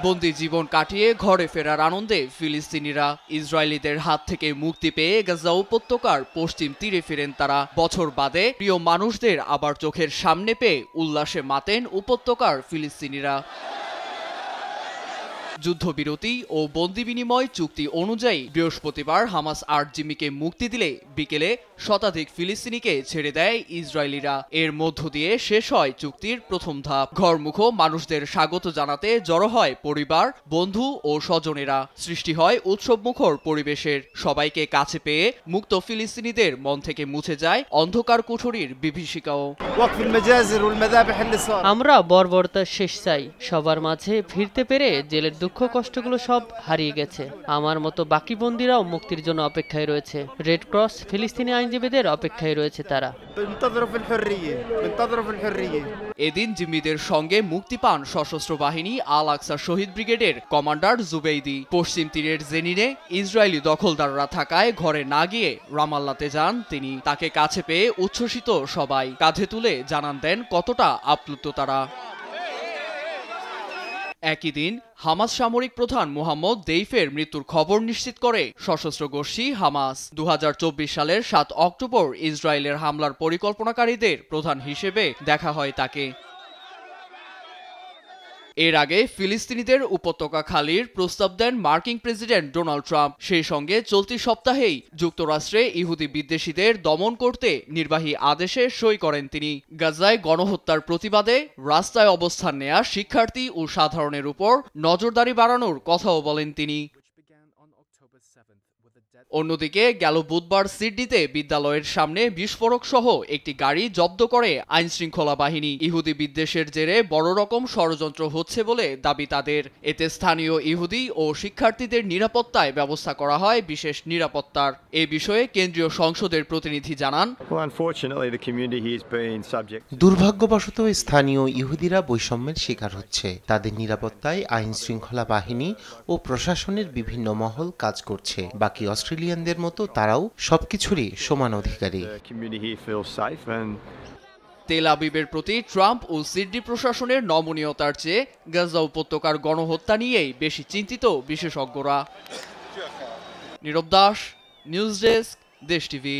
বন্দি জীবন কাটিয়ে ঘরে ফেরার আনন্দে ফিলিস্তিনিরা ইসরায়েলিদের হাত থেকে মুক্তি পেয়ে গাজা উপত্যকার পশ্চিম তীরে ফিরেন তারা। বছর বাদে প্রিয় মানুষদের আবার চোখের সামনে পেয়ে উল্লাসে মাতেন উপত্যকার ফিলিস্তিনিরা। যুদ্ধবিরতি ও বন্দি বিনিময় চুক্তি অনুযায়ী বৃহস্পতিবার হামাস ৮ জিম্মিকে মুক্তি দিলে বিকেলে শতাধিক ফিলিস্তিনিকে ছেড়ে দেয় ইসরায়েলিরা। এর মধ্য দিয়ে শেষ হয় চুক্তির প্রথম ধাপ। ঘরমুখো মানুষদের স্বাগত জানাতে জড়ো হয় পরিবার, বন্ধু ও স্বজনেরা। সৃষ্টি হয় উৎসবমুখর পরিবেশের। সবাইকে কাছে পেয়ে মুক্ত ফিলিস্তিনিদের মন থেকে মুছে যায় অন্ধকার কুঠরির বিভীষিকাও। আমরা বর্বরতার শেষ চাই। সবার মাঝে ফিরতে পেরে জেলের দুঃখ কষ্টগুলো সব হারিয়ে গেছে। আমার মতো বাকি বন্দীরাও মুক্তির জন্য অপেক্ষায় রয়েছে। রেড ক্রস ফিলিস্তিনি আইনজীবীদের অপেক্ষায় রয়েছে তারা। এদিন জিম্মিদের সঙ্গে মুক্তি পান সশস্ত্র বাহিনী আল আকসা শহীদ ব্রিগেডের কমান্ডার জুবেইদি। পশ্চিম তীরের জেনিনে ইসরায়েলি দখলদাররা থাকায় ঘরে না গিয়ে রামাল্লাতে যান তিনি। তাকে কাছে পেয়ে উচ্ছ্বসিত সবাই। কাঁধে তুলে জানান দেন কতটা আপ্লুত তারা। একই দিন হামাস সামরিক প্রধান মোহাম্মদ দেইফের মৃত্যুর খবর নিশ্চিত করে সশস্ত্র গোষ্ঠী হামাস। ২০২৪ সালের ৭ অক্টোবর ইসরায়েলের হামলার পরিকল্পনাকারীদের প্রধান হিসেবে দেখা হয় তাকে। এর আগে ফিলিস্তিনিদের উপত্যকা খালির প্রস্তাব দেন মার্কিন প্রেসিডেন্ট ডোনাল্ড ট্রাম্প। সেই সঙ্গে চলতি সপ্তাহেই যুক্তরাষ্ট্রে ইহুদি বিদ্বেষীদের দমন করতে নির্বাহী আদেশে সই করেন তিনি। গাজায় গণহত্যার প্রতিবাদে রাস্তায় অবস্থান নেয়া শিক্ষার্থী ও সাধারণের উপর নজরদারি বাড়ানোর কথাও বলেন তিনি। অন্যদিকে গেল বুধবার সিডনিতে বিদ্যালয়ের সামনে বিস্ফোরক সহ একটি গাড়ি জব্দ করে আইনশৃঙ্খলা বাহিনী। ইহুদি বিদ্বেষের জেরে বড় রকম ষড়যন্ত্র হচ্ছে বলে দাবি তাদের। এতে স্থানীয় ইহুদি ও শিক্ষার্থীদের নিরাপত্তায় ব্যবস্থা করা হয় বিশেষ নিরাপত্তার। এ বিষয়ে কেন্দ্রীয় সংসদের প্রতিনিধি জানান, দুর্ভাগ্যবশত স্থানীয় ইহুদিরা বৈষম্যের শিকার হচ্ছে। তাদের নিরাপত্তায় আইন শৃঙ্খলা বাহিনী ও প্রশাসনের বিভিন্ন মহল কাজ করছে। বাকি অস্ট্রেলিয়ানদের মতো তারাও সবকিছুরই সমান অধিকারী। তেল আবিবের প্রতি ট্রাম্প ও সিডনি প্রশাসনের নমনীয়তার চেয়ে গাজা উপত্যকার গণহত্যা নিয়েই বেশি চিন্তিত বিশেষজ্ঞরা। নীরব দাস, নিউজ ডেস্ক, দেশ টিভি।